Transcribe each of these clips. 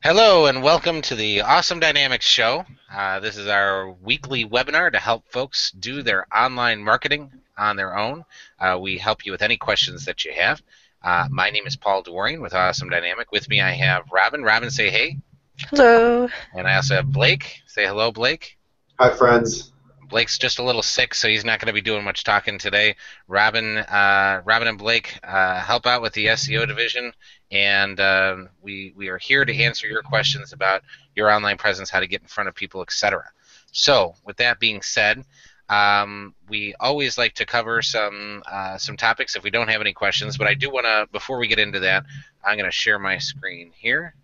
Hello and welcome to the Awesome Dynamics Show. This is our weekly webinar to help folks do their online marketing on their own. We help you with any questions that you have. My name is Paul Dwarian with Awesome Dynamic. With me I have Robin. Robin, say hey. Hello. And I also have Blake. Say hello, Blake. Hi, friends. Blake's just a little sick, so he's not going to be doing much talking today. Robin and Blake help out with the SEO division, and we are here to answer your questions about your online presence, how to get in front of people, etc. So, with that being said, we always like to cover some topics if we don't have any questions. But I do want to, before we get into that, I'm going to share my screen here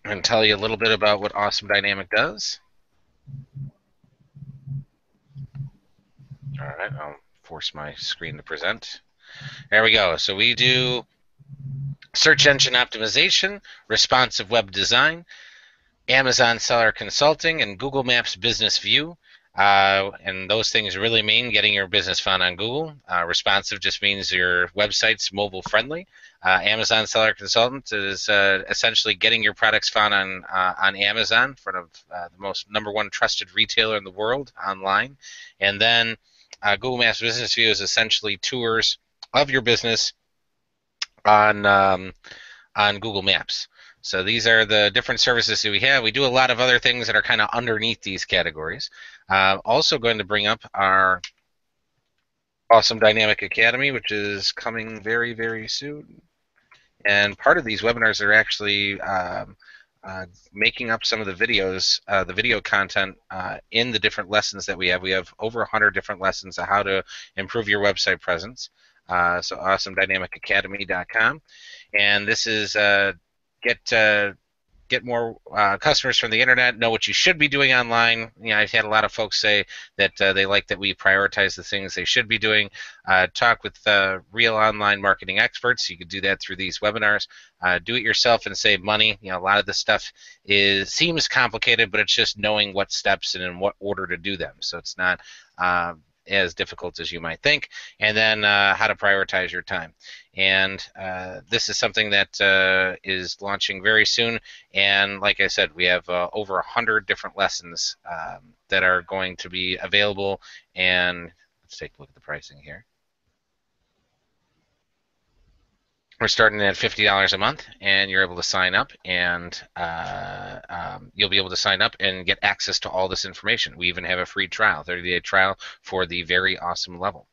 and tell you a little bit about what Awesome Dynamic does. All right, I'll force my screen to present. There we go. So we do search engine optimization, responsive web design, Amazon seller consulting, and Google Maps business view. And those things really mean getting your business found on Google. Responsive just means your website's mobile friendly. Amazon seller consultant is essentially getting your products found on Amazon, in front of the most #1 trusted retailer in the world online. And then Google Maps Business View is essentially tours of your business on Google Maps. So these are the different services that we have. We do a lot of other things that are kind of underneath these categories. Also going to bring up our Awesome Dynamic Academy, which is coming very, very soon. And part of these webinars are actually making up some of the videos, the video content in the different lessons that we have. We have over 100 different lessons on how to improve your website presence. So awesomedynamicacademy.com. And this is get more customers from the internet, know what you should be doing online. You know, I've had a lot of folks say that they like that we prioritize the things they should be doing. Talk with real online marketing experts. You could do that through these webinars. Do it yourself and save money. You know, a lot of this stuff seems complicated, but it's just knowing what steps and in what order to do them. So it's not as difficult as you might think. And then how to prioritize your time. And this is something that is launching very soon. And like I said, we have over 100 different lessons that are going to be available. And let's take a look at the pricing here. We're starting at $50 a month, and you're able to sign up, and you'll be able to sign up and get access to all this information. We even have a free trial, 30-day trial for the very awesome level.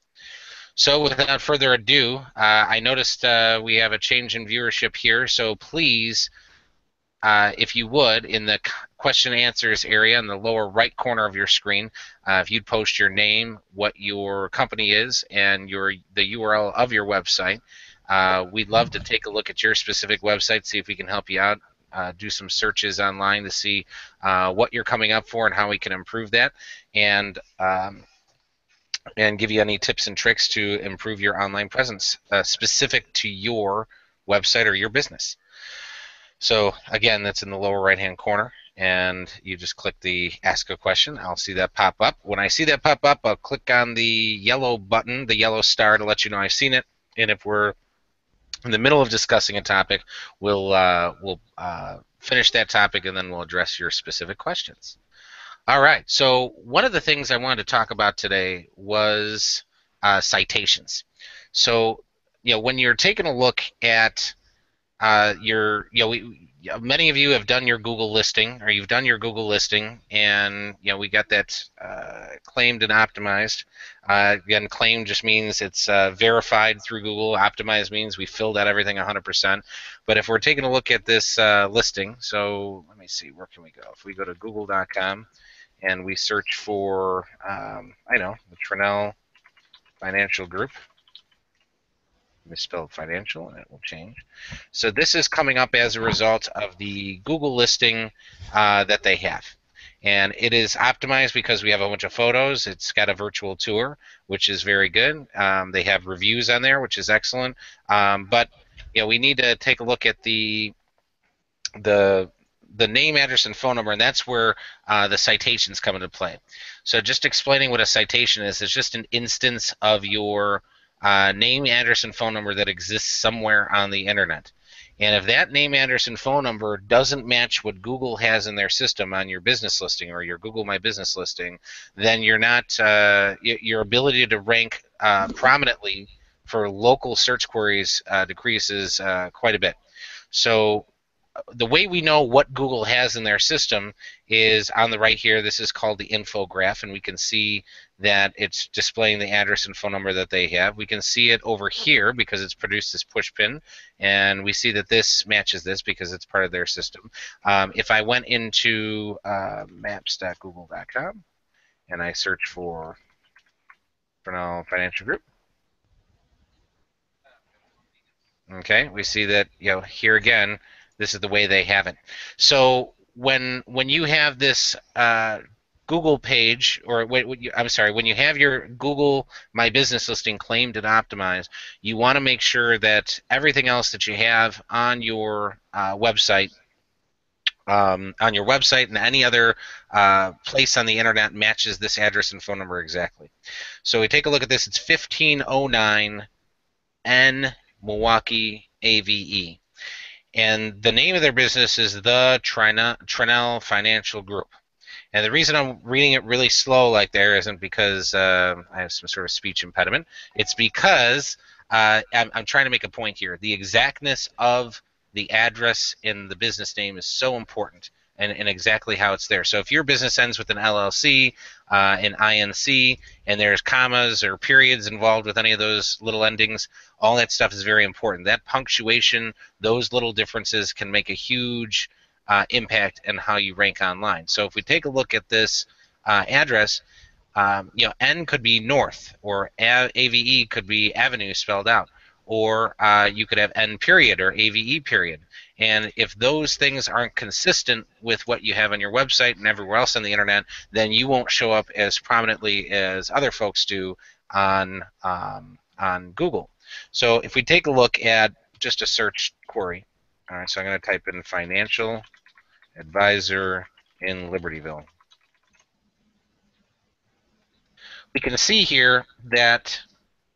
So without further ado, I noticed we have a change in viewership here, so please, if you would, in the question and answers area in the lower right corner of your screen, if you'd post your name, what your company is, and the URL of your website. We'd love to take a look at your specific website, see if we can help you out, do some searches online to see what you're coming up for and how we can improve that, and give you any tips and tricks to improve your online presence specific to your website or your business. So again, that's in the lower right-hand corner, and you just click the Ask a Question. I'll see that pop up. When I see that pop up, I'll click on the yellow button, the yellow star, to let you know I've seen it. And if we're in the middle of discussing a topic, we'll finish that topic, and then we'll address your specific questions. All right, so one of the things I wanted to talk about today was citations. So, you know, when you're taking a look at many of you have done your Google listing, or you've done your Google listing, and you know we got that claimed and optimized. Again, claimed just means it's verified through Google. Optimized means we filled out everything 100%. But if we're taking a look at this listing, so let me see, where can we go? If we go to google.com and we search for, I know, the Trinell Financial Group. Misspelled financial, and it will change. So this is coming up as a result of the Google listing that they have. And it is optimized because we have a bunch of photos. It's got a virtual tour, which is very good. They have reviews on there, which is excellent. But you know, we need to take a look at the name, address, and phone number, and that's where the citations come into play. So just explaining what a citation is, it's just an instance of your name, address, and phone number that exists somewhere on the internet. And if that name, address, and phone number doesn't match what Google has in their system on your business listing or your Google My Business listing, then you're not your ability to rank prominently for local search queries decreases quite a bit. So the way we know what Google has in their system is on the right here. This is called the info graph, and we can see that it's displaying the address and phone number that they have. We can see it over here because it's produced this push pin, and we see that this matches this because it's part of their system. If I went into maps.google.com and I search for Fresnel Financial Group, okay, we see that, here again, this is the way they have it. So when you have this Google page, or I'm sorry, when you have your Google My Business listing claimed and optimized, you want to make sure that everything else that you have on your website, and any other place on the internet matches this address and phone number exactly. So we take a look at this. It's 1509 N Milwaukee AVE. And the name of their business is the Trinell Financial Group. And the reason I'm reading it really slow like there isn't because I have some sort of speech impediment. It's because I'm trying to make a point here. The exactness of the address in the business name is so important, and exactly how it's there. So if your business ends with an LLC, an INC, and there's commas or periods involved with any of those little endings, all that stuff is very important. That punctuation, those little differences can make a huge impact in how you rank online. So if we take a look at this address, N could be north, or AVE could be avenue spelled out, or you could have N period or AVE period. And if those things aren't consistent with what you have on your website and everywhere else on the internet, then you won't show up as prominently as other folks do on Google. So if we take a look at just a search query, all right, so I'm going to type in financial advisor in Libertyville. We can see here that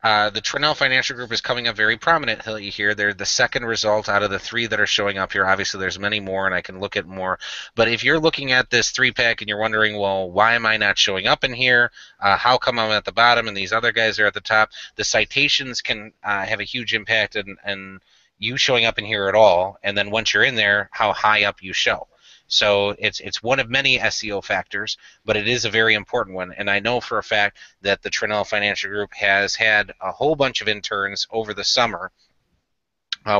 the Trinell Financial Group is coming up very prominently here. They're the second result out of the three that are showing up here. Obviously, there's many more, and I can look at more. But if you're looking at this three-pack and you're wondering, well, why am I not showing up in here? How come I'm at the bottom and these other guys are at the top? The citations can have a huge impact in you showing up in here at all. And then once you're in there, how high up you show. So it's one of many SEO factors, but it is a very important one. And I know for a fact that the Trinell Financial Group has had a whole bunch of interns over the summer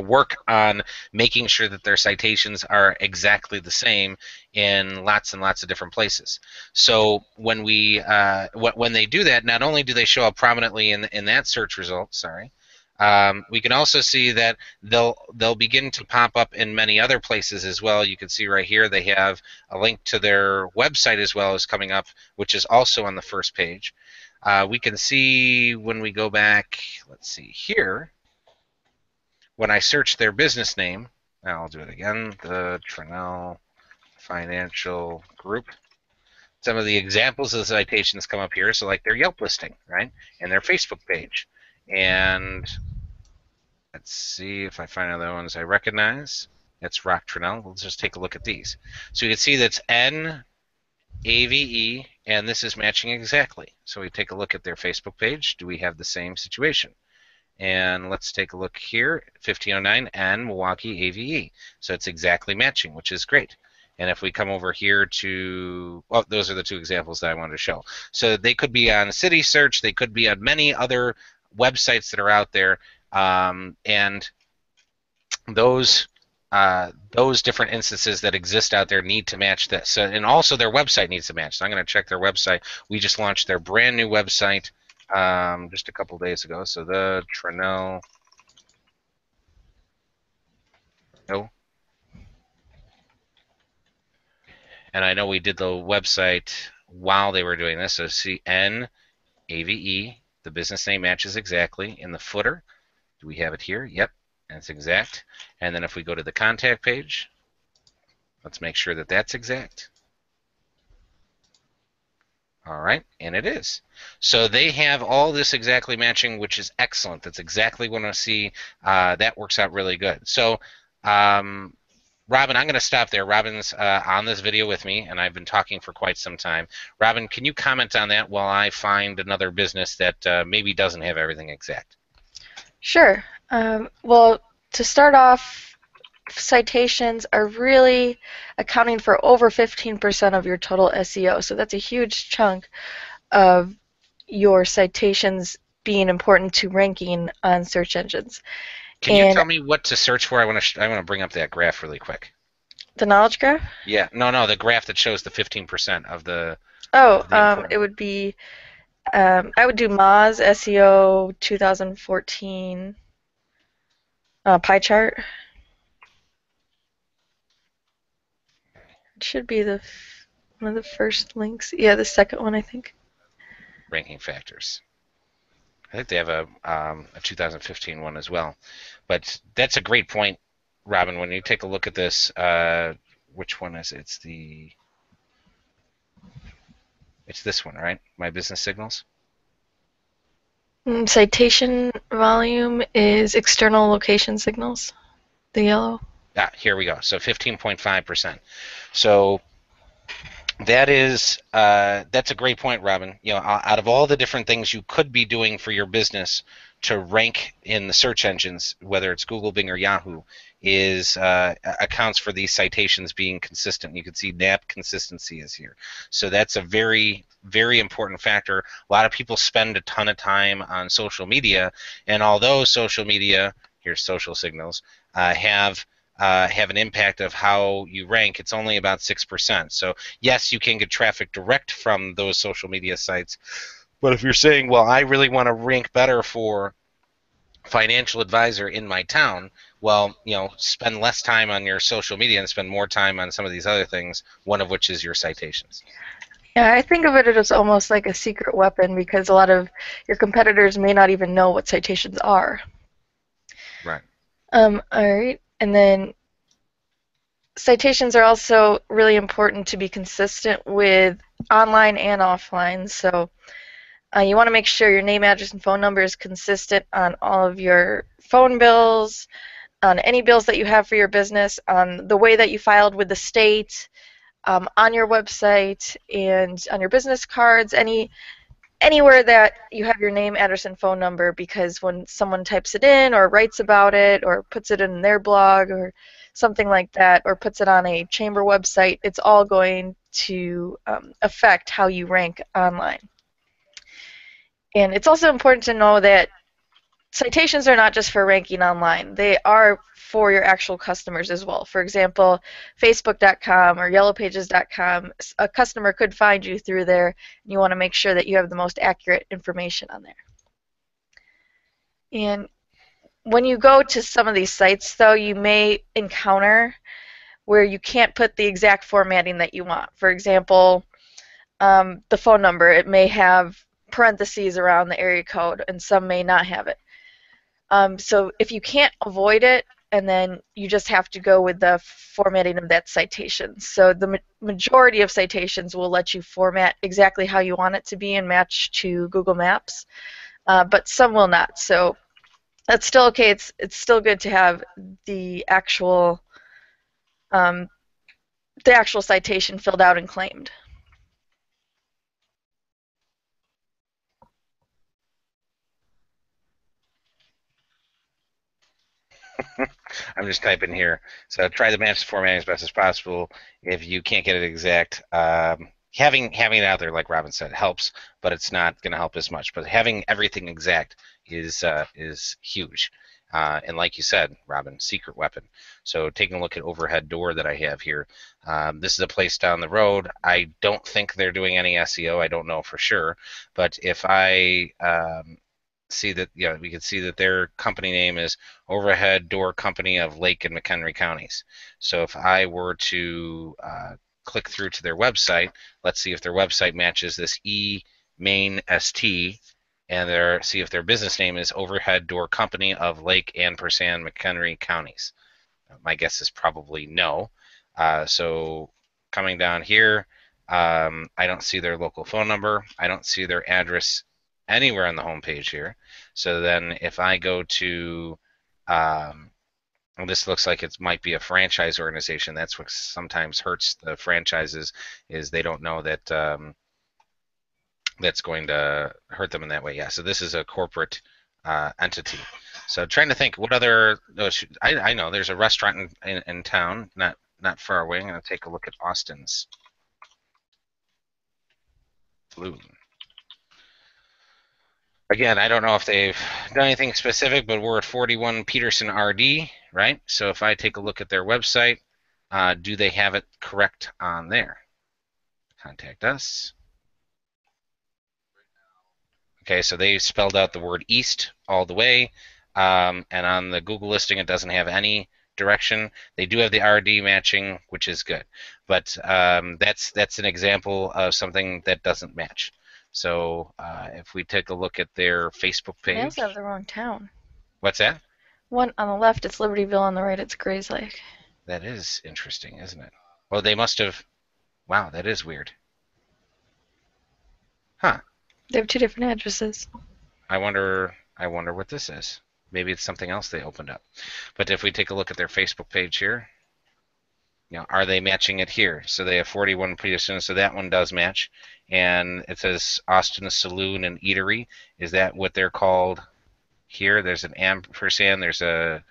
work on making sure that their citations are exactly the same in lots and lots of different places. So when when they do that, not only do they show up prominently in that search result, we can also see that they'll begin to pop up in many other places as well. You can see right here they have a link to their website as well as coming up, which is also on the first page. We can see when we go back, let's see here, when I search their business name, I'll do it again, the Trinell Financial Group. Some of the examples of the citations come up here, so like their Yelp listing, right, and their Facebook page. And let's see if I find other ones I recognize. That's Rock Trinell. Let's just take a look at these. So you can see that's N, AVE, and this is matching exactly. So we take a look at their Facebook page. Do we have the same situation? And let's take a look here, 1509 N, Milwaukee, AVE. So it's exactly matching, which is great. And if we come over here to, well, those are the two examples that I wanted to show. So they could be on City Search. They could be on many other websites that are out there. And those different instances that exist out there need to match this. And also their website needs to match. So I'm going to check their website. We just launched their brand new website just a couple days ago. So the Trinell. And I know we did the website while they were doing this. So see N, AVE, the business name matches exactly. In the footer, do we have it here? Yep, that's exact. And then if we go to the contact page, let's make sure that that's exact. All right, and it is. So they have all this exactly matching, which is excellent. That's exactly what I see. That works out really good. So Robin, I'm going to stop there. Robin's on this video with me, and I've been talking for quite some time. Robin, can you comment on that while I find another business that maybe doesn't have everything exact? Sure. Well, to start off, citations are really accounting for over 15% of your total SEO. So that's a huge chunk of your citations being important to ranking on search engines. Can you And tell me what to search for? I want to bring up that graph really quick. the knowledge graph? Yeah, no, the graph that shows the 15% Oh, of the it important. would be, I would do Moz SEO 2014 pie chart. It should be one of the first links. Yeah, the second one, I think. Ranking factors. I think they have a 2015 one as well. But that's a great point, Robin. When you take a look at this, which one is it? It's this one, right? My business signals. Citation volume is external location signals, the yellow. Ah, here we go. So 15.5%. So that's a great point, Robin. You know, out of all the different things you could be doing for your business to rank in the search engines, whether it's Google, Bing, or Yahoo, is accounts for these citations being consistent. You can see NAP consistency is here, so that's a very, very important factor. A lot of people spend a ton of time on social media, and although social media, here's social signals, have an impact of how you rank, it's only about 6%. So yes, you can get traffic direct from those social media sites. But if you're saying, well, I really want to rank better for financial advisor in my town, well, you know, spend less time on your social media and spend more time on some of these other things, one of which is your citations. Yeah, I think of it as almost like a secret weapon because a lot of your competitors may not even know what citations are. Right. All right, and then citations are also really important to be consistent with online and offline. So you want to make sure your name, address, and phone number is consistent on all of your phone bills, on any bills that you have for your business, on the way that you filed with the state, on your website, and on your business cards, anywhere that you have your name, address, and phone number, because when someone types it in or writes about it or puts it in their blog or something like that or puts it on a chamber website, it's all going to affect how you rank online. And it's also important to know that citations are not just for ranking online. They are for your actual customers as well. For example, Facebook.com or YellowPages.com, a customer could find you through there, and you want to make sure that you have the most accurate information on there. And when you go to some of these sites, though, you may encounter where you can't put the exact formatting that you want. For example, the phone number, it may have parentheses around the area code, and some may not have it. So if you can't avoid it, and then you just have to go with the formatting of that citation. So the majority of citations will let you format exactly how you want it to be and match to Google Maps, but some will not. So that's still okay. It's still good to have the actual um, citation filled out and claimed. I'm just typing here. So try the maps formatting as best as possible. If you can't get it exact, having it out there, like Robin said, helps, but it's not going to help as much. But having everything exact is huge. And like you said, Robin, secret weapon. So taking a look at overhead door that I have here, this is a place down the road. I don't think they're doing any SEO. I don't know for sure, but if I see that, yeah, we can see that their company name is Overhead Door Company of Lake and McHenry counties. So if I were to click through to their website, let's see if their website matches this main ST, and see if their business name is Overhead Door Company of Lake and McHenry counties. My guess is probably no. So coming down here, I don't see their local phone number. I don't see their address anywhere on the home page here. So then if I go to, Well, this looks like it might be a franchise organization. That's what sometimes hurts the franchises, is they don't know that that's going to hurt them in that way. Yeah, so this is a corporate entity. So trying to think what other. I know there's a restaurant in town, not far away. I'm going to take a look at Austin's Saloon. Again, I don't know if they've done anything specific, but we're at 41 Peterson RD, right? So if I take a look at their website, do they have it correct on there? Contact us. Okay, so they spelled out the word east all the way, and on the Google listing, it doesn't have any direction. They do have the RD matching, which is good, but that's an example of something that doesn't match. So if we take a look at their Facebook And they also have page, the wrong town. what's that? One on the left, it's Libertyville. On the right, it's Grays Lake. That is interesting, isn't it? Well, they must have. Wow, that is weird. Huh. They have two different addresses. I wonder. I wonder what this is. Maybe it's something else they opened up. But if we take a look at their Facebook page here, are they matching it here? So they have 41 Peterson, so that one does match. And it says Austin Saloon and Eatery. Is that what they're called here? There's an ampersand. There's a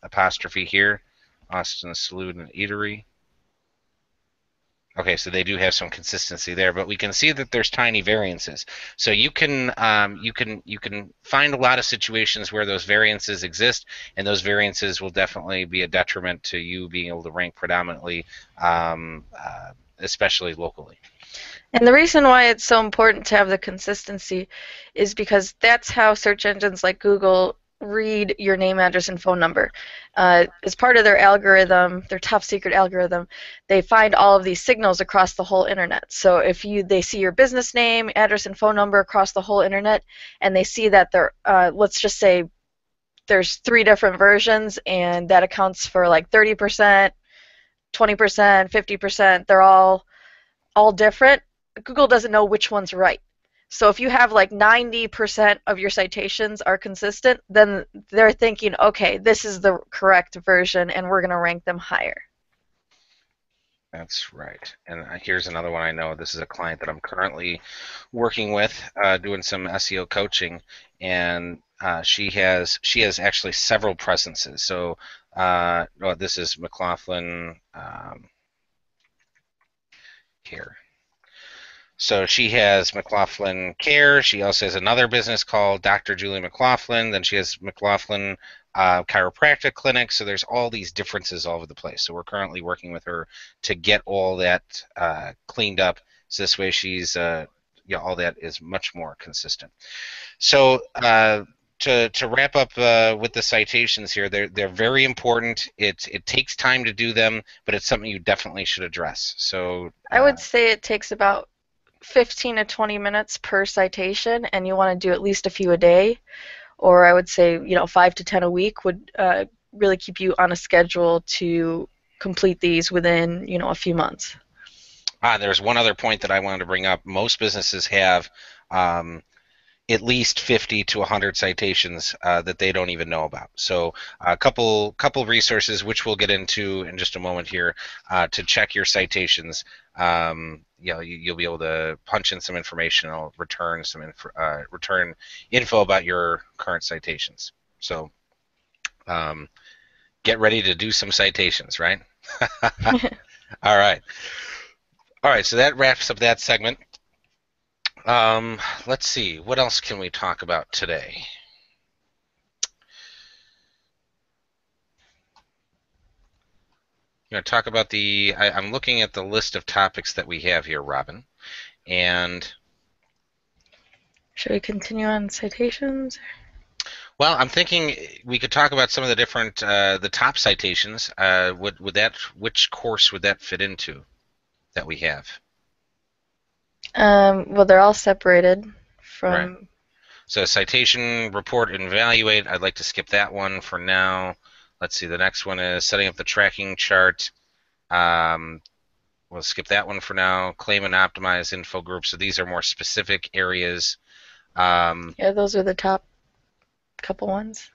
apostrophe here. Austin Saloon and Eatery. Okay, so they do have some consistency there, but we can see that there's tiny variances. So you can find a lot of situations where those variances exist, and those variances will definitely be a detriment to you being able to rank predominantly, especially locally. And the reason why it's so important to have the consistency is because that's how search engines like Google read your name, address, and phone number. As part of their algorithm, their top secret algorithm, they find all of these signals across the whole internet. So if they see your business name, address, and phone number across the whole internet, and they see that let's just say there's 3 different versions, and that accounts for like 30%, 20%, 50%. They're all different. Google doesn't know which one's right. So if you have like 90% of your citations are consistent, then they're thinking, okay, this is the correct version and we're going to rank them higher. That's right. And here's another one I know. This is a client that I'm currently working with, doing some SEO coaching, and she has actually several presences. So this is McLaughlin here. So she has McLaughlin Care. She also has another business called Dr. Julie McLaughlin. Then she has McLaughlin Chiropractic Clinic. So there's all these differences all over the place. So we're currently working with her to get all that cleaned up. So this way she's, all that is much more consistent. So to wrap up with the citations here, they're very important. It takes time to do them, but it's something you definitely should address. So I would say it takes about 15 to 20 minutes per citation, and you want to do at least a few a day, or I would say 5 to 10 a week would really keep you on a schedule to complete these within a few months. There's one other point that I wanted to bring up. Most businesses have at least 50 to 100 citations that they don't even know about. So a couple resources, which we'll get into in just a moment here, to check your citations. You'll be able to punch in some information. It'll return return info about your current citations. So get ready to do some citations, right? All right. All right, so that wraps up that segment. Let's see, what else can we talk about today? You know, talk about I'm looking at the list of topics that we have here, Robin, and should we continue on citations? Well, I'm thinking we could talk about some of the different the top citations. Which course would that fit into that we have? Well, they're all separated from. Right. So citation, report, and evaluate. I'd like to skip that one for now. Let's see. The next one is setting up the tracking chart. We'll skip that one for now. Claim and optimize info group. So these are more specific areas. Yeah, those are the top couple ones.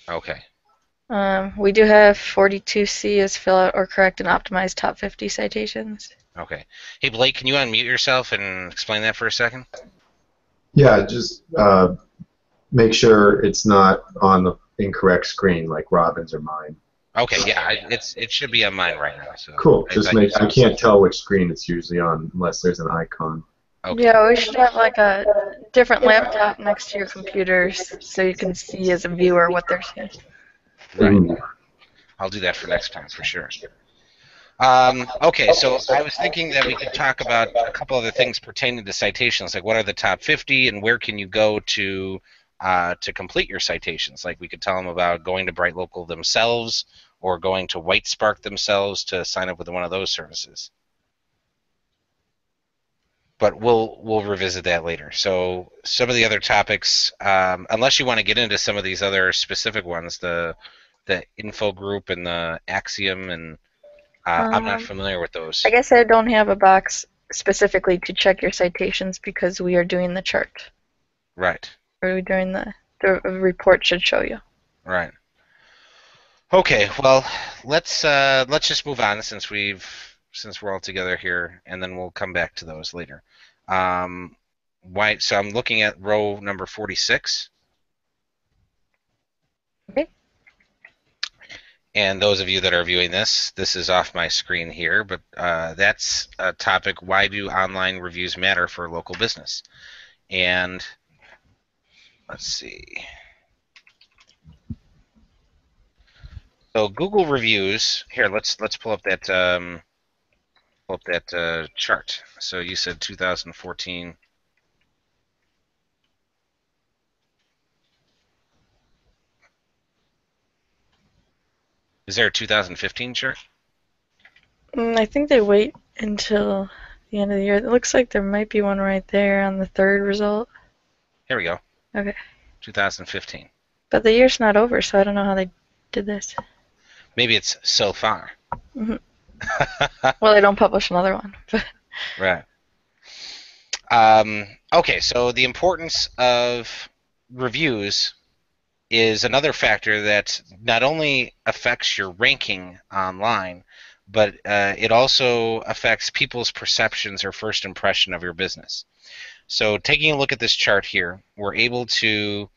Okay. We do have 42C as fill out or correct and optimize top 50 citations. Okay. Hey, Blake, can you unmute yourself and explain that for a second? Yeah, just make sure it's not on the incorrect screen like Robin's or mine. Okay, yeah, it should be on mine right now. So Cool. I Just thought you make. I said can't tell which screen it's usually on unless there's an icon. okay, Yeah, we should have like a different laptop next to your computers so you can see as a viewer what they're seeing. right. Ooh. I'll do that for next time for sure. Okay, so I was thinking that we could talk about a couple other things pertaining to citations, like what are the top 50 and where can you go to complete your citations. Like we could tell them about going to Bright Local themselves or going to White Spark themselves to sign up with one of those services. But we'll revisit that later. So some of the other topics, unless you want to get into some of these other specific ones, the info group and the Axiom, and I'm not Um, familiar with I those. guess I don't have a box specifically to check your citations because we are doing the chart. Right, Or we're doing the report should show you. right. Okay, well, let's just move on since we're all together here, and then we'll come back to those later. Um, why? So I'm looking at row number 46. Okay. And those of you that are viewing this, this is off my screen here, but that's a topic, why do online reviews matter for local business? And let's see. So Google reviews, here, let's pull up that chart. So you said 2014. Is there a 2015 chart? I think they wait until the end of the year. It looks like there might be one right there on the third result. Here we go, Okay. 2015. But the year's not over, so I don't know how they did this. Maybe it's so far. Hmm. Well, they don't publish another one. Right. Okay, so the importance of reviews is another factor that not only affects your ranking online, but it also affects people's perceptions or first impression of your business. So taking a look at this chart here, we're able to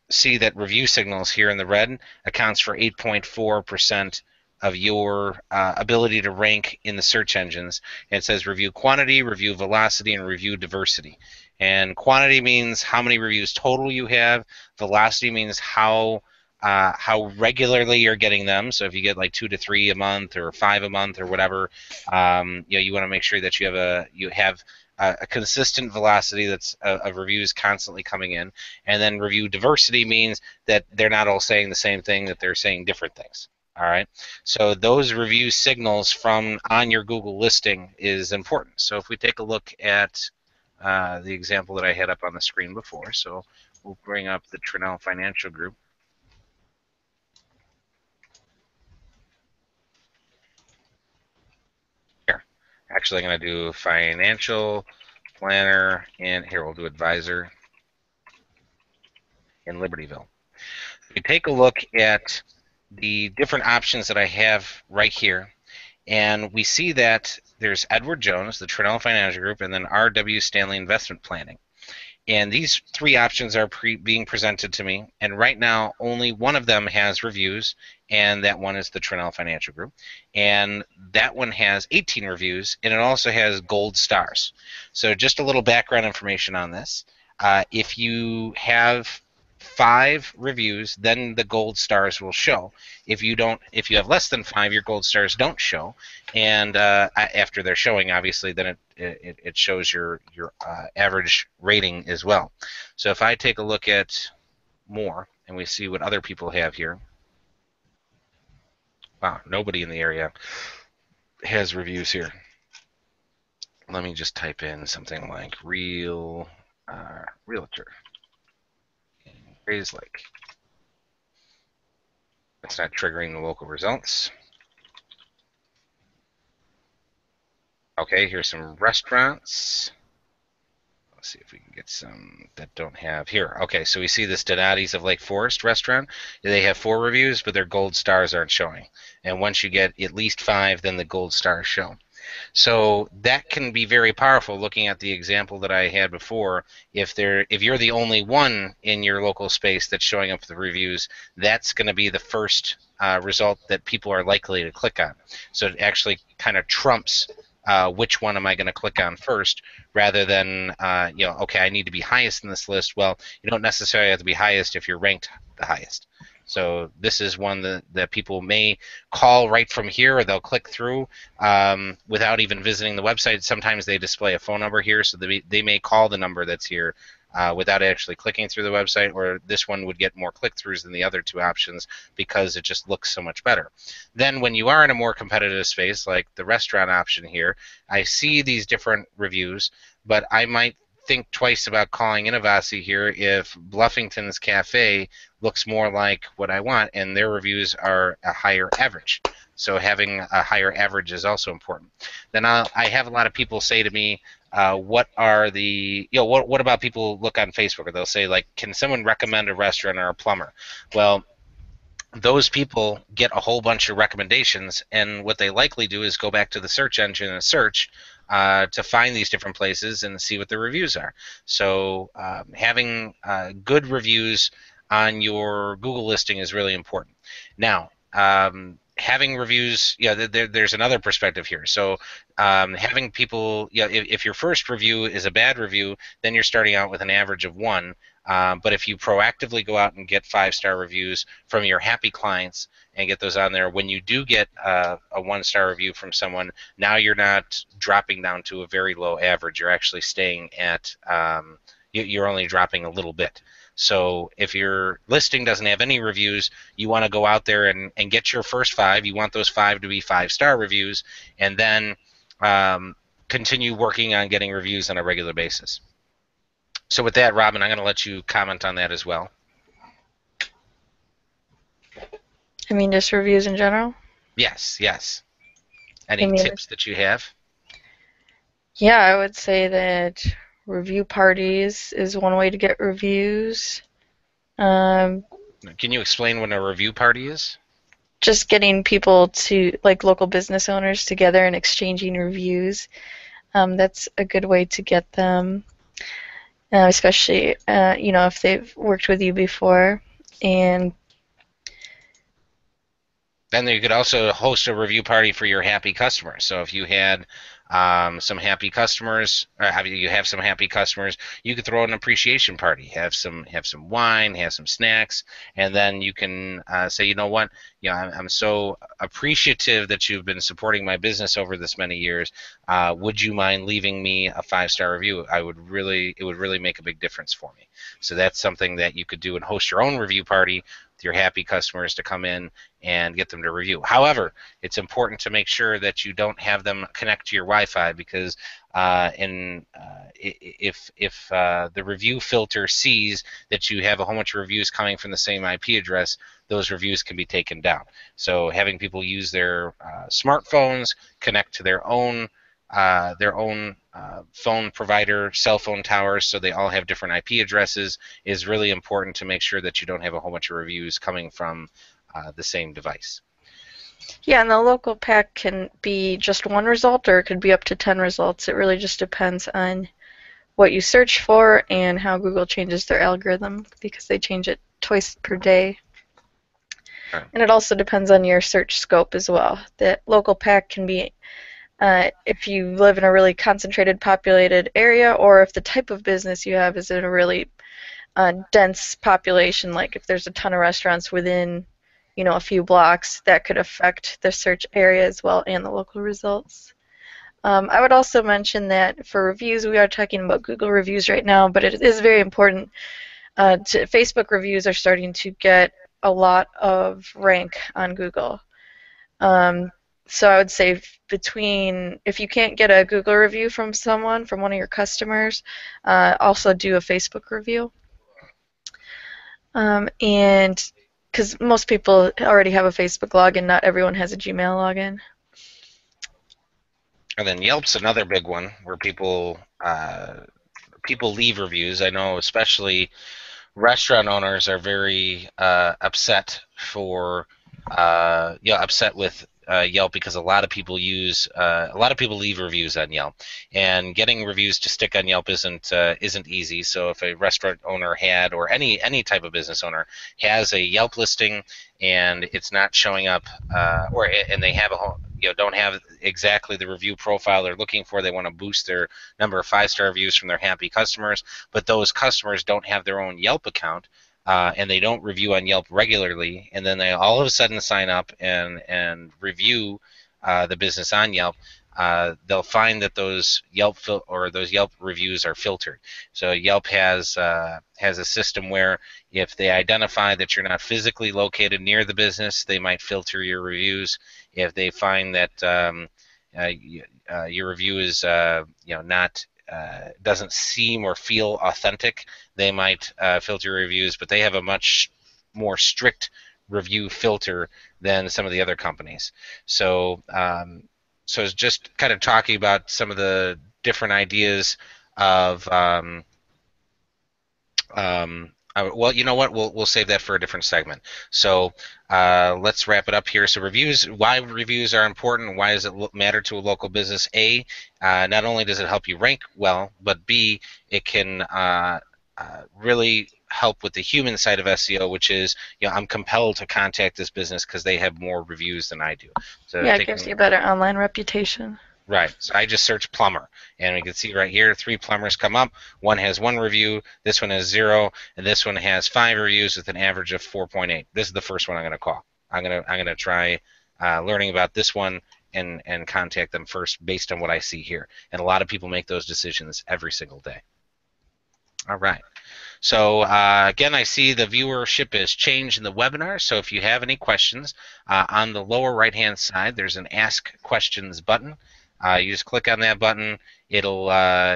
see that review signals here in the red accounts for 8.4% of your ability to rank in the search engines. And it says review quantity, review velocity, and review diversity. And quantity means how many reviews total you have. Velocity means how regularly you're getting them. So if you get like 2 to 3 a month or 5 a month or whatever, you want to make sure that you have a consistent velocity that's of reviews constantly coming in. And then review diversity means that they're not all saying the same thing, that they're saying different things. All right. So those review signals from on your Google listing is important. So if we take a look at the example that I had up on the screen before, so we'll bring up the Trinell Financial Group. Here, actually, I'm going to do financial planner, and here we'll do advisor in Libertyville. If you take a look at the different options that I have right here, and we see that there's Edward Jones, the Trinell Financial Group, and then R.W. Stanley Investment Planning. And these three options are being presented to me, and right now only one of them has reviews, and that one is the Trinell Financial Group. And that one has 18 reviews, and it also has gold stars. So just a little background information on this. If you have 5 reviews, then the gold stars will show. If you have less than 5, your gold stars don't show. And after they're showing, obviously, then it shows your average rating as well. So if I take a look at more and we see what other people have here, wow, nobody in the area has reviews here. Let me just type in something like realtor in Grays Lake. It's not triggering the local results. Okay, here's some restaurants. Let's see if we can get some that don't have here. Okay, so we see this Donati's of Lake Forest restaurant. They have 4 reviews, but their gold stars aren't showing. And once you get at least 5, then the gold stars show. So that can be very powerful. Looking at the example that I had before, if you're the only one in your local space that's showing up with the reviews, that's going to be the first result that people are likely to click on. So it actually kind of trumps which one am I going to click on first, rather than okay, I need to be highest in this list. Well, you don't necessarily have to be highest if you're ranked the highest. So this is one that people may call right from here, or they'll click through without even visiting the website. Sometimes they display a phone number here, so they may call the number that's here without actually clicking through the website, or this one would get more click-throughs than the other 2 options because it just looks so much better. Then when you are in a more competitive space, like the restaurant option here, I see these different reviews, but I might think twice about calling Innovasi here if Bluffington's Cafe looks more like what I want and their reviews are a higher average. So having a higher average is also important. Then I have a lot of people say to me, what are the, what about people look on Facebook, or they'll say, like, can someone recommend a restaurant or a plumber? Well, those people get a whole bunch of recommendations, and what they likely do is go back to the search engine and search to find these different places and see what the reviews are. So having good reviews on your Google listing is really important. Now, having reviews, there's another perspective here. So having people, if your first review is a bad review, then you're starting out with an average of 1. But if you proactively go out and get 5-star reviews from your happy clients and get those on there, when you do get a 1-star review from someone, now you're not dropping down to a very low average. You're actually staying at, you're only dropping a little bit. So if your listing doesn't have any reviews, you want to go out there and get your first 5. You want those 5 to be 5-star reviews, and then continue working on getting reviews on a regular basis. So with that, Robin, I'm going to let you comment on that as well. I mean, just reviews in general? Yes. Any tips that you have? Yeah, I would say that review parties is one way to get reviews. Can you explain what a review party is? Just getting people to, like, local business owners together and exchanging reviews. That's a good way to get them, especially, if they've worked with you before. And then you could also host a review party for your happy customers. So if you had some happy customers, or you have some happy customers, you could throw an appreciation party, have some wine, have some snacks, and then you can say, you know what, I'm so appreciative that you've been supporting my business over this many years. Would you mind leaving me a 5-star review? It would really make a big difference for me. So that's something that you could do and host your own review party with your happy customers to come in and get them to review. However, it's important to make sure that you don't have them connect to your Wi-Fi, because if the review filter sees that you have a whole bunch of reviews coming from the same IP address, those reviews can be taken down. So having people use their smartphones, connect to their own phone provider, cell phone towers, so they all have different IP addresses, is really important to make sure that you don't have a whole bunch of reviews coming from the same device. Yeah, and the local pack can be just 1 result, or it could be up to 10 results. It really just depends on what you search for and how Google changes their algorithm, because they change it twice per day. Right. And it also depends on your search scope as well. The local pack can be if you live in a really concentrated, populated area, or if the type of business you have is in a really dense population, like if there's a ton of restaurants within, a few blocks, that could affect the search area as well and the local results. I would also mention that for reviews, we are talking about Google reviews right now, but it is very important. Facebook reviews are starting to get a lot of rank on Google. So I would say if you can't get a Google review from someone, from one of your customers, also do a Facebook review. And because most people already have a Facebook login, not everyone has a Gmail login. And then Yelp's another big one where people people leave reviews. I know especially restaurant owners are very upset for upset with Yelp because a lot of people leave reviews on Yelp, and getting reviews to stick on Yelp isn't easy. So if a restaurant owner had, or any type of business owner has a Yelp listing and it's not showing up, and they have don't have exactly the review profile they're looking for, they want to boost their number of 5-star reviews from their happy customers, but those customers don't have their own Yelp account, and they don't review on Yelp regularly, and then they all of a sudden sign up and review the business on Yelp, they'll find that those Yelp reviews are filtered. So Yelp has a system where if they identify that you're not physically located near the business, they might filter your reviews. If they find that your review is not doesn't seem or feel authentic, they might filter reviews, but they have a much more strict review filter than some of the other companies. So so it's just kind of talking about some of the different ideas of well, you know what? We'll save that for a different segment. So let's wrap it up here. So reviews, why reviews are important? Why does it matter to a local business? A, not only does it help you rank well, but B, it can really help with the human side of SEO, which is, I'm compelled to contact this business because they have more reviews than I do. So Yeah, it gives you a better online reputation. Right. So I just searched plumber, and we can see right here 3 plumbers come up. One has 1 review, this one has 0, and this one has 5 reviews with an average of 4.8. This is the first one I'm going to call. I'm gonna try learning about this one and contact them first based on what I see here. And a lot of people make those decisions every single day. All right. So again, I see the viewership has changed in the webinar. So if you have any questions, on the lower right-hand side, there's an Ask Questions button. You just click on that button. It'll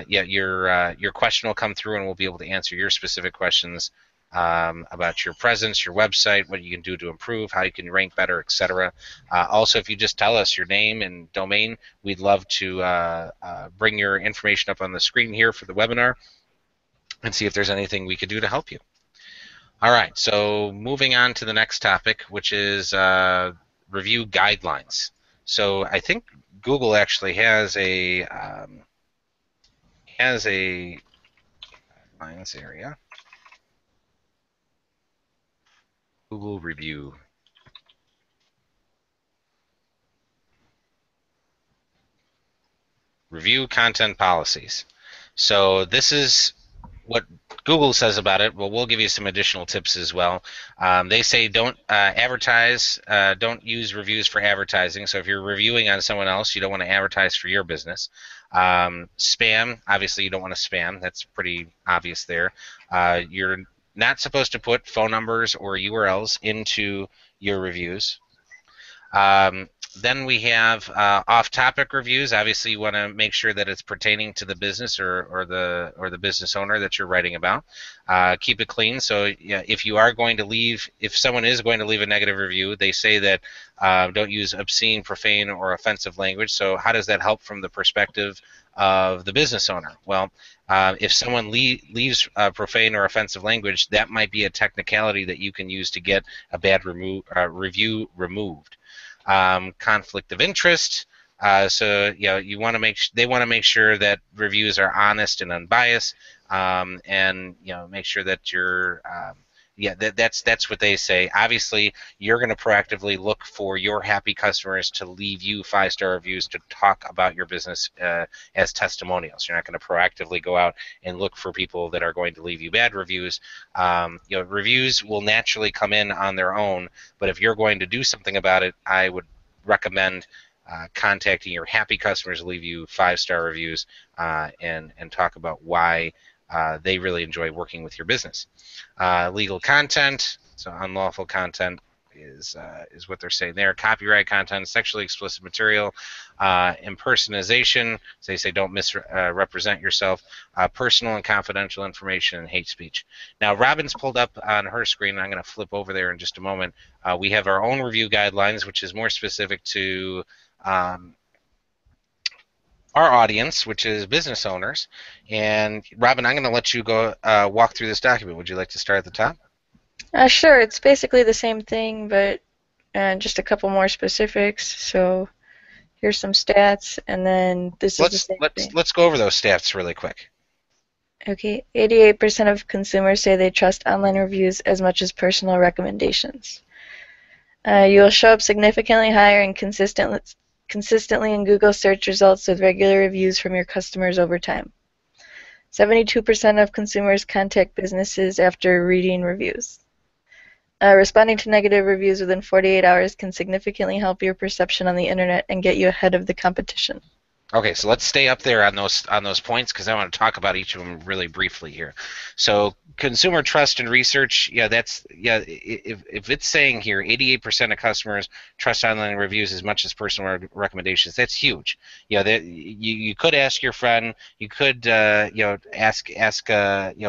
your question will come through, and we'll be able to answer your specific questions about your presence, your website, what you can do to improve, how you can rank better, etc. Also, if you just tell us your name and domain, we'd love to bring your information up on the screen here for the webinar and see if there's anything we could do to help you. All right, so moving on to the next topic, which is review guidelines. So I think Google actually has a guidelines area. Google review. Review content policies. So this is what Google says about it. Well, we'll give you some additional tips as well. They say don't advertise, don't use reviews for advertising. So if you're reviewing on someone else, you don't want to advertise for your business. Spam, obviously you don't want to spam. That's pretty obvious there. You're not supposed to put phone numbers or URLs into your reviews. Then we have off-topic reviews. Obviously, you want to make sure that it's pertaining to the business or the business owner that you're writing about. Keep it clean. So if you are going to leave, if someone is going to leave a negative review, they say that don't use obscene, profane, or offensive language. So how does that help from the perspective of the business owner? Well, if someone leaves profane or offensive language, that might be a technicality that you can use to get a bad review removed. Conflict of interest. So you want to they want to make sure that reviews are honest and unbiased, and make sure that you're that's what they say. Obviously, you're going to proactively look for your happy customers to leave you 5-star reviews to talk about your business as testimonials. You're not going to proactively go out and look for people that are going to leave you bad reviews. Reviews will naturally come in on their own, but if you're going to do something about it, I would recommend contacting your happy customers to leave you 5-star reviews and talk about why they really enjoy working with your business. Legal content, so unlawful content is what they're saying there. Copyright content, sexually explicit material, impersonation, so they say don't misrepresent yourself, personal and confidential information, and hate speech. Now, Robin's pulled up on her screen, and I'm going to flip over there in just a moment. We have our own review guidelines, which is more specific to our audience, which is business owners. And Robin, I'm going to let you go walk through this document. Would you like to start at the top? Sure, it's basically the same thing, but just a couple more specifics. So here's some stats, and then this is the Let's same let's thing. let's go over those stats really quick. Okay, 88% of consumers say they trust online reviews as much as personal recommendations. You will show up significantly higher and consistently in Google search results with regular reviews from your customers over time. 72% of consumers contact businesses after reading reviews. Responding to negative reviews within 48 hours can significantly help your perception on the internet and get you ahead of the competition. Okay, so let's stay up there on those points because I want to talk about each of them really briefly here. So consumer trust and research, if it's saying here 88% of customers trust online reviews as much as personal recommendations, that's huge. You could ask your friend, you could ask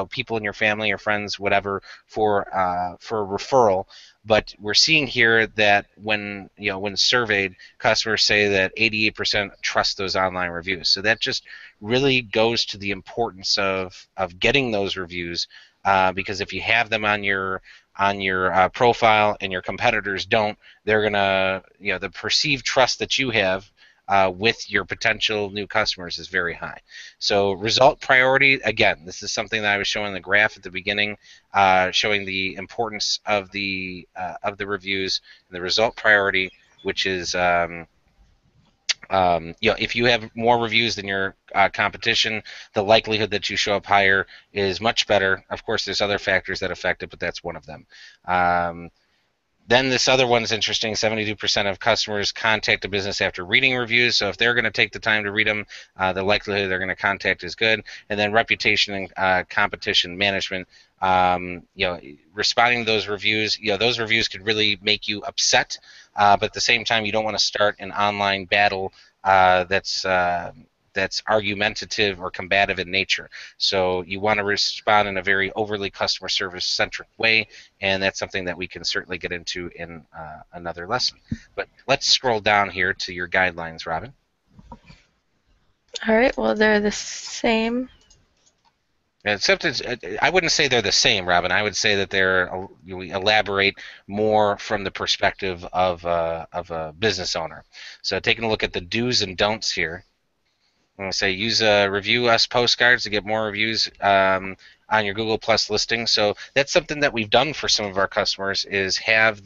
people in your family or friends, whatever, for a referral. But we're seeing here that when surveyed, customers say that 88% trust those online reviews. So that just really goes to the importance of getting those reviews, because if you have them on your profile and your competitors don't, they're gonna the perceived trust that you have with your potential new customers is very high. So result priority, again, this is something that I was showing the graph at the beginning, showing the importance of the reviews and the result priority, which is if you have more reviews than your competition, the likelihood that you show up higher is much better. Of course, there's other factors that affect it, but that's one of them. Then this other one's interesting. 72% of customers contact a business after reading reviews. So if they're going to take the time to read them, the likelihood they're going to contact is good. And then reputation and competition management. Responding to those reviews, those reviews could really make you upset. But at the same time, you don't want to start an online battle that's argumentative or combative in nature. So you want to respond in a very overly customer service centric way, and that's something that we can certainly get into in another lesson. But let's scroll down here to your guidelines, Robin. All right, well, they're the same. Except I wouldn't say they're the same, Robin. I would say that we elaborate more from the perspective of a business owner. So taking a look at the do's and don'ts here, I'm going to say use review us postcards to get more reviews on your Google Plus listing. So that's something that we've done for some of our customers, is have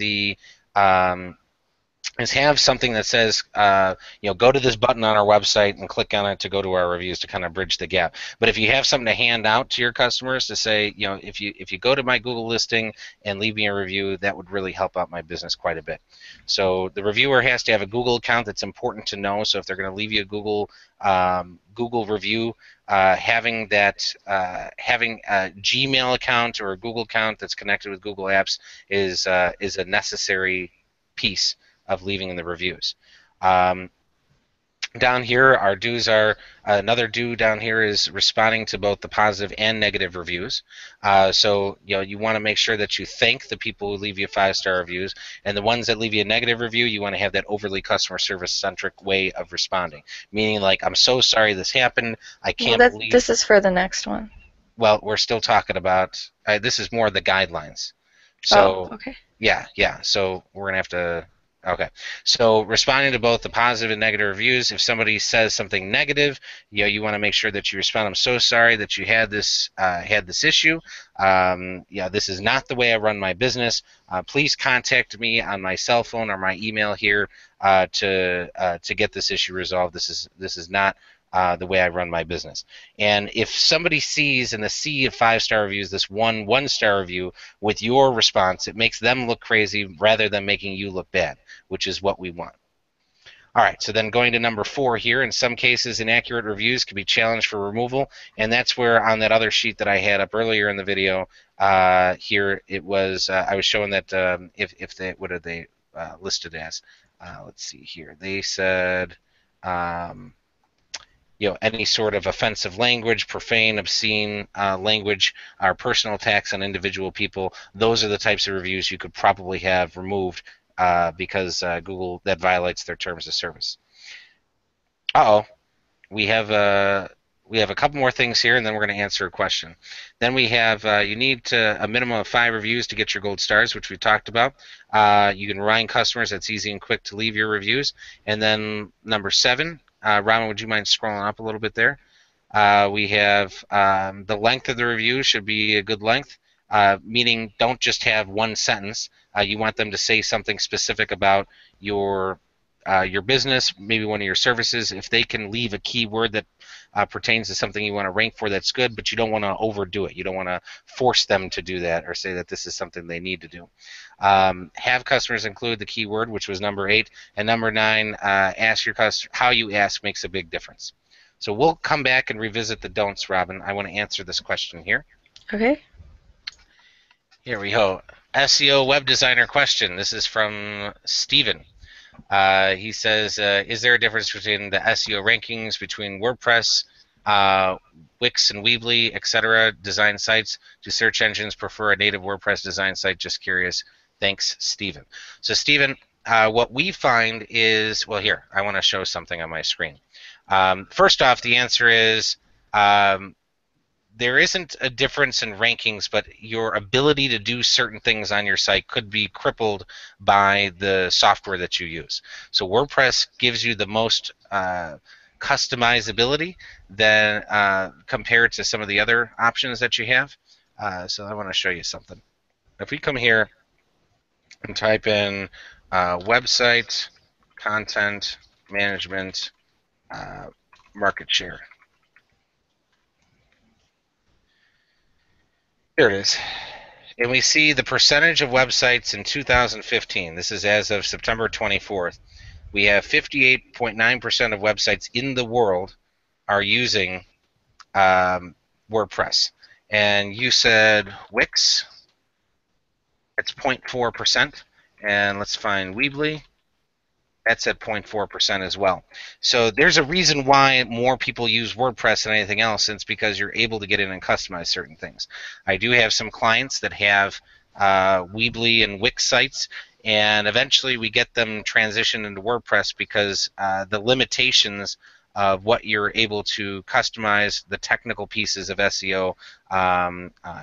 something that says, go to this button on our website and click on it to go to our reviews, to kind of bridge the gap. But if you have something to hand out to your customers to say, if you go to my Google listing and leave me a review, that would really help out my business quite a bit. So the reviewer has to have a Google account. That's important to know. So if they're going to leave you a Google review, having a Gmail account or a Google account that's connected with Google Apps is a necessary piece of leaving in the reviews. Down here, our do's are, another do down here is responding to both the positive and negative reviews. So you want to make sure that you thank the people who leave you 5-star reviews, and the ones that leave you a negative review, you want to have that overly customer service centric way of responding, meaning like, I'm so sorry this happened, I can't believe. This is for the next one. Well, we're still talking about, this is more the guidelines. So okay. yeah, so we're gonna have to. Okay, so responding to both the positive and negative reviews. If somebody says something negative, you want to make sure that you respond, I'm so sorry that you had this issue. This is not the way I run my business. Please contact me on my cell phone or my email here to get this issue resolved. This is not the way I run my business. And if somebody sees in the sea of 5-star reviews this one-star review with your response, it makes them look crazy rather than making you look bad, which is what we want. All right, so then going to number 4 here, in some cases, inaccurate reviews can be challenged for removal, and that's where on that other sheet that I had up earlier in the video, here it was, I was showing that what are they listed as? Let's see here. They said, any sort of offensive language, profane, obscene language, or personal attacks on individual people. Those are the types of reviews you could probably have removed because Google, that violates their terms of service. Uh-oh. we have a couple more things here, and then we're going to answer a question. Then we have you need a minimum of 5 reviews to get your gold stars, which we talked about. You can remind customers that's easy and quick to leave your reviews. And then number 7, Rama, would you mind scrolling up a little bit there? We have the length of the review should be a good length, meaning don't just have one sentence. You want them to say something specific about your business, maybe one of your services. If they can leave a keyword that pertains to something you want to rank for, that's good, but you don't want to overdo it. You don't want to force them to do that or say that this is something they need to do. Have customers include the keyword, which was number 8. And number 9, ask your customer, how you ask makes a big difference. So we'll come back and revisit the don'ts, Robin. I want to answer this question here. Okay. Here we go. SEO web designer question. This is from Steven. He says, is there a difference between the SEO rankings between WordPress, Wix and Weebly, etc. design sites? Do search engines prefer a native WordPress design site? Just curious. Thanks, Steven. So, Steven, what we find is, well, here, I want to show something on my screen. First off, the answer is there isn't a difference in rankings, but your ability to do certain things on your site could be crippled by the software that you use. So WordPress gives you the most customizability than compared to some of the other options that you have. So I want to show you something. If we come here and type in website content management market share. Here it is. And we see the percentage of websites in 2015. This is as of September 24th. We have 58.9% of websites in the world are using WordPress. And you said Wix, it's 0.4%. And let's find Weebly. That's at 0.4% as well. So there's a reason why more people use WordPress than anything else, and it's because you're able to get in and customize certain things. I do have some clients that have Weebly and Wix sites, and eventually we get them transitioned into WordPress because the limitations of what you're able to customize, the technical pieces of SEO,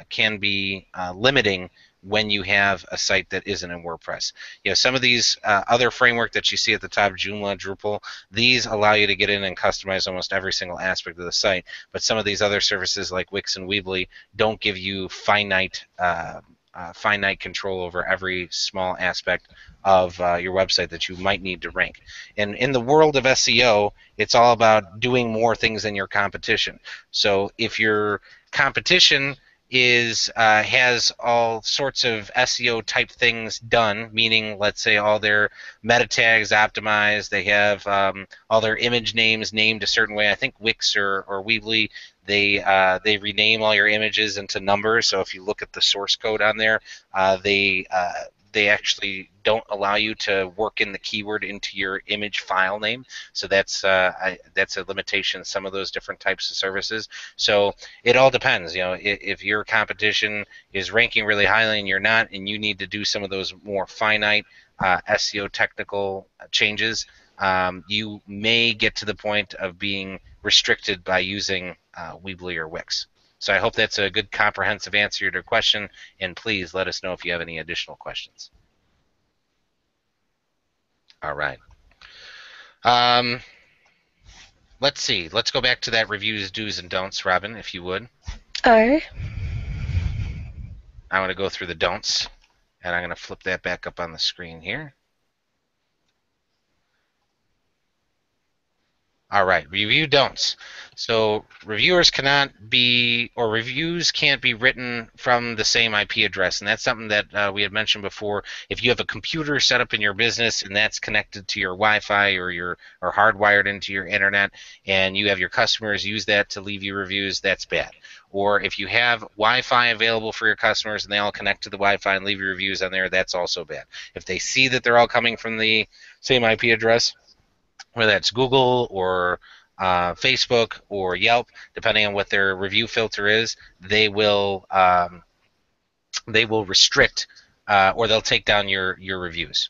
can be limiting when you have a site that isn't in WordPress. You know, some of these other framework that you see at the top, Joomla, Drupal, these allow you to get in and customize almost every single aspect of the site. But some of these other services like Wix and Weebly don't give you finite control over every small aspect of your website that you might need to rank. And in the world of SEO, it's all about doing more things than your competition. So if your competition has all sorts of SEO type things done, meaning let's say all their meta tags optimized, they have all their image names named a certain way. I think Wix or Weebly, they rename all your images into numbers. So if you look at the source code on there, they actually don't allow you to work in the keyword into your image file name. So that's a limitation. Some of those different types of services. So it all depends. You know, if your competition is ranking really highly and you're not, and you need to do some of those more finite SEO technical changes, you may get to the point of being restricted by using Weebly or Wix. So I hope that's a good comprehensive answer to your question, and please let us know if you have any additional questions. All right. Let's see. Let's go back to that reviews, do's, and don'ts, Robin, if you would. All right. I want to go through the don'ts, and I'm going to flip that back up on the screen here. All right, review don'ts. So reviewers cannot be, or reviews can't be written from the same IP address, and that's something that we had mentioned before. If you have a computer set up in your business and that's connected to your Wi-Fi or hardwired into your internet, and you have your customers use that to leave you reviews, that's bad. Or if you have Wi-Fi available for your customers and they all connect to the Wi-Fi and leave your reviews on there, that's also bad. If they see that they're all coming from the same IP address, whether that's Google or Facebook or Yelp, depending on what their review filter is, they will restrict or they'll take down your reviews.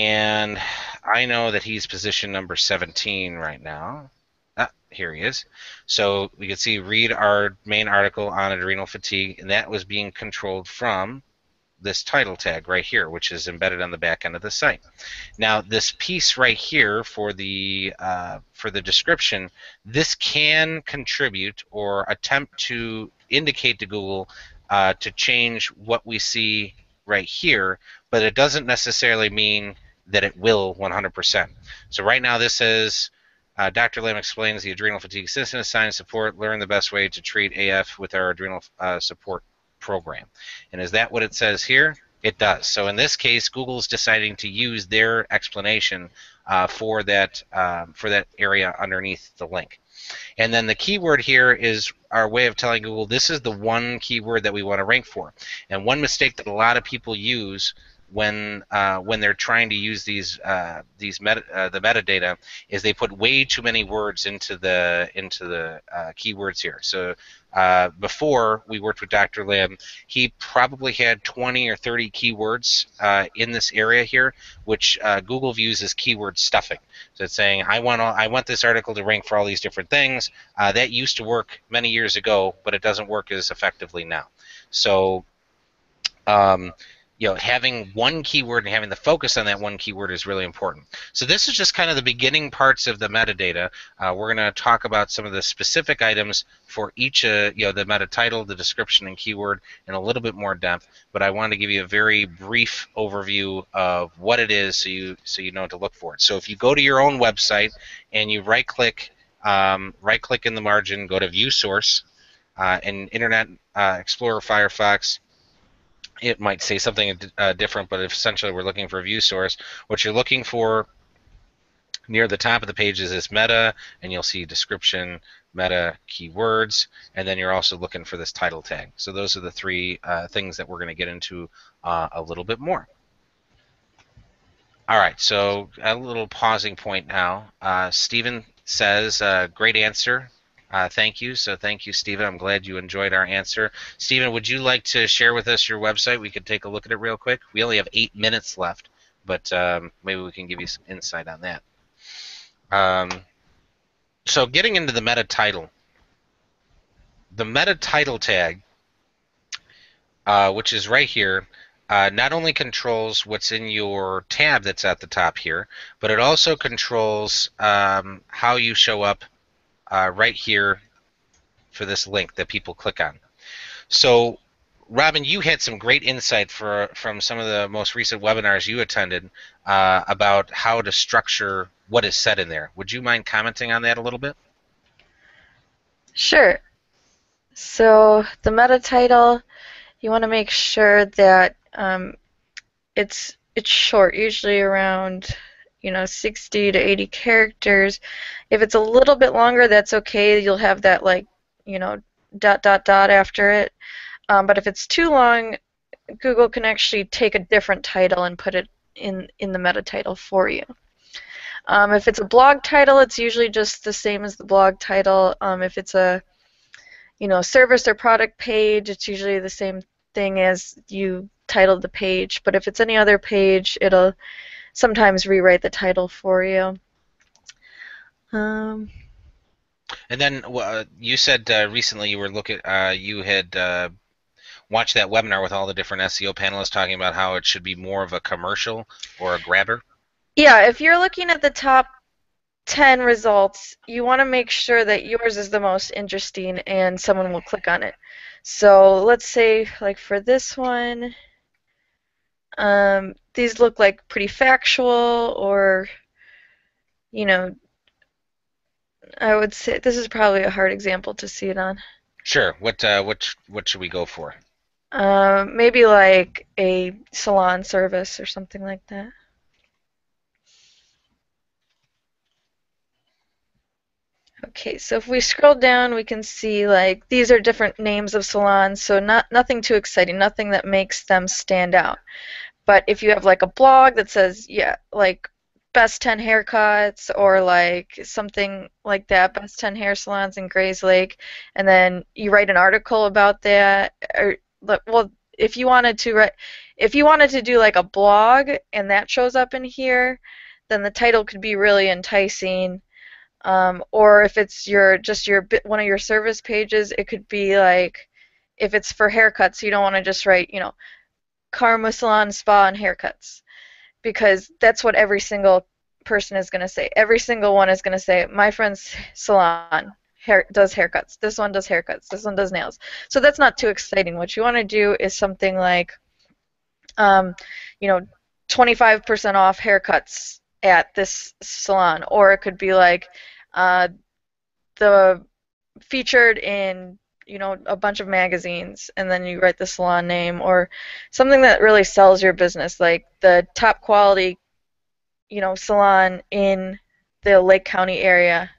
And I know that he's position number 17 right now. Here he is. So we can see read our main article on adrenal fatigue, and that was being controlled from this title tag right here, which is embedded on the back end of the site. Now, this piece right here for the description, this can contribute or attempt to indicate to Google to change what we see right here, but it doesn't necessarily mean that it will 100%. So right now this says, Dr. Lamb explains the adrenal fatigue system, assign support, learn the best way to treat AF with our adrenal support program. And is that what it says here? It does. So in this case, Google's deciding to use their explanation for that area underneath the link. And then the keyword here is our way of telling Google this is the one keyword that we want to rank for. And one mistake that a lot of people use when they're trying to use the metadata is they put way too many words into the keywords here. So before we worked with Dr. Lim, he probably had 20 or 30 keywords in this area here, which Google views as keyword stuffing. So it's saying I want this article to rank for all these different things. That used to work many years ago, but it doesn't work as effectively now. So having one keyword and having the focus on that one keyword is really important. So this is just kind of the beginning parts of the metadata. We're going to talk about some of the specific items for each, the meta title, the description, and keyword in a little bit more depth. But I want to give you a very brief overview of what it is, so you know what to look for. So if you go to your own website and you right-click in the margin, go to View Source, in Internet Explorer, Firefox. It might say something different, but essentially we're looking for a view source. What you're looking for near the top of the page is this meta, and you'll see description, meta, keywords, and then you're also looking for this title tag. So those are the three things that we're going to get into a little bit more. All right, so a little pausing point now. Stephen says, great answer. Thank you. So thank you, Stephen. I'm glad you enjoyed our answer. Stephen, would you like to share with us your website? We could take a look at it real quick. We only have 8 minutes left, but maybe we can give you some insight on that. So getting into the meta title. The meta title tag, which is right here, not only controls what's in your tab that's at the top here, but it also controls how you show up right here for this link that people click on. So, Robin, you had some great insight from some of the most recent webinars you attended about how to structure what is said in there. Would you mind commenting on that a little bit? Sure. So the meta title, you want to make sure that it's short, usually around 60 to 80 characters. If it's a little bit longer, that's okay. You'll have that dot dot dot after it. But if it's too long, Google can actually take a different title and put it in the meta title for you. If it's a blog title, it's usually just the same as the blog title. If it's a service or product page, it's usually the same thing as you titled the page. But if it's any other page, it'll sometimes rewrite the title for you. And then you said recently you had watched that webinar with all the different SEO panelists talking about how it should be more of a commercial or a grabber. Yeah, if you're looking at the top 10 results, you want to make sure that yours is the most interesting and someone will click on it. So let's say, like for this one, these look like pretty factual, or I would say this is probably a hard example to see it on. Sure. What should we go for? Maybe like a salon service or something like that. Okay, so if we scroll down, we can see like these are different names of salons, so nothing too exciting, nothing that makes them stand out. But if you have like a blog that says, yeah, like best 10 haircuts, or like something like that, best 10 hair salons in Grays Lake, and then you write an article about that, or well, if you wanted to write, if you wanted to do like a blog and that shows up in here, then the title could be really enticing. Or if it's just one of your service pages, it could be like, if it's for haircuts, you don't want to just write, Karma Salon Spa and Haircuts, because that's what every single person is going to say. Every single one is going to say, my friend's salon does haircuts. This one does haircuts. This one does nails. So that's not too exciting. What you want to do is something like, um, you know, 25% off haircuts at this salon, or it could be like, the featured in a bunch of magazines, and then you write the salon name, or something that really sells your business, like the top quality salon in the Lake County area.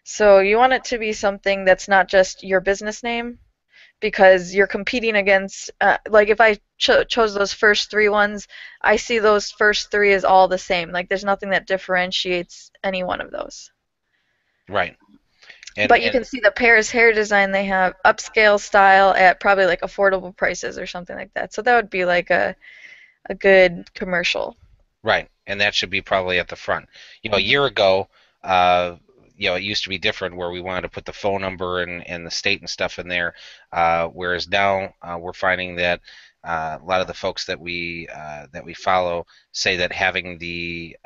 So you want it to be something that's not just your business name, because you're competing against, like if I chose those first three ones, I see those first three as all the same. Like there's nothing that differentiates any one of those. Right. And But you can see the Paris hair design, they have upscale style at probably like affordable prices or something like that. So that would be like a good commercial. right, and that should be probably at the front. A Mhm. year ago, it used to be different where we wanted to put the phone number and the state and stuff in there, whereas now we're finding that a lot of the folks that we follow say that having the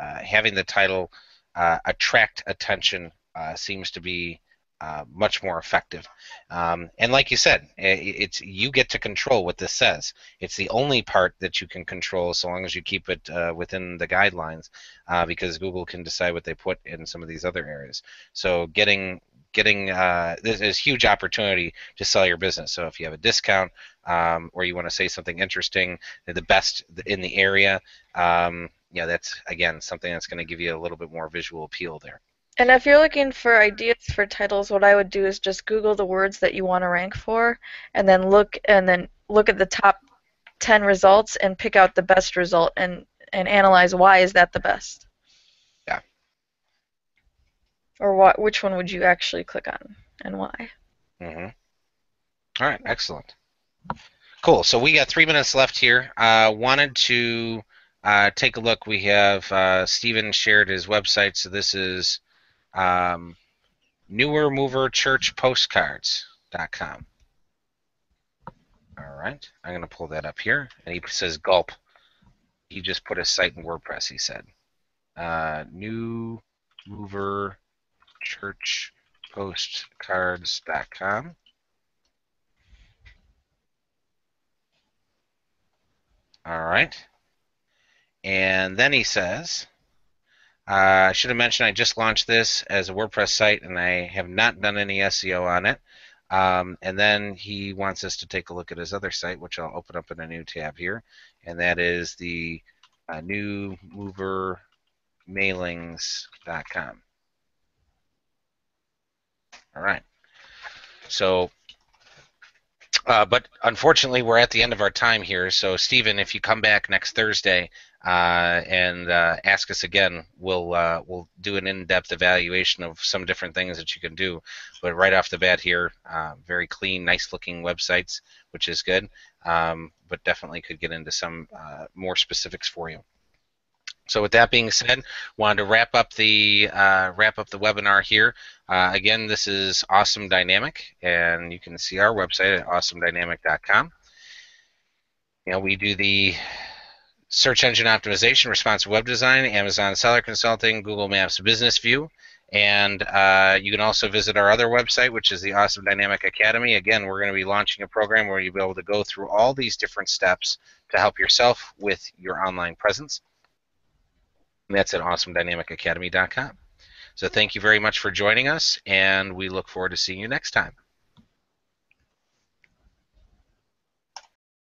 title attract attention seems to be much more effective. And like you said, it's you get to control what this says. It's the only part that you can control, so long as you keep it within the guidelines, because Google can decide what they put in some of these other areas. So getting there's huge opportunity to sell your business. So if you have a discount, or you want to say something interesting, the best in the area, that's again something that's going to give you a little bit more visual appeal there. And if you're looking for ideas for titles, what I would do is just Google the words that you want to rank for, and then look at the top 10 results and pick out the best result, and analyze why is that the best, Yeah. or which one would you actually click on and why. hmm All right. Excellent. Cool. So we got 3 minutes left here. Wanted to take a look. We have Stephen shared his website. So this is um, newermoverchurchpostcards.com. All right. I'm going to pull that up here. And he says gulp. He just put his site in WordPress, he said. Newermoverchurchpostcards.com. All right. And then he says, I should have mentioned I just launched this as a WordPress site and I have not done any SEO on it. And then he wants us to take a look at his other site, which I'll open up in a new tab here. And that is the newmovermailings.com. All right. So but unfortunately, we're at the end of our time here. So, Stephen, if you come back next Thursday and ask us again, we'll do an in-depth evaluation of some different things that you can do. But right off the bat here, very clean, nice-looking websites, which is good. But definitely could get into some more specifics for you. So with that being said, wanted to wrap up the webinar here. Again, this is Awesome Dynamic, and you can see our website at awesomedynamic.com. We do the search engine optimization, responsive web design, Amazon seller consulting, Google Maps business view, and you can also visit our other website, which is the Awesome Dynamic Academy. Again, we're going to be launching a program where you'll be able to go through all these different steps to help yourself with your online presence. And that's at awesomedynamicacademy.com. So thank you very much for joining us, and we look forward to seeing you next time.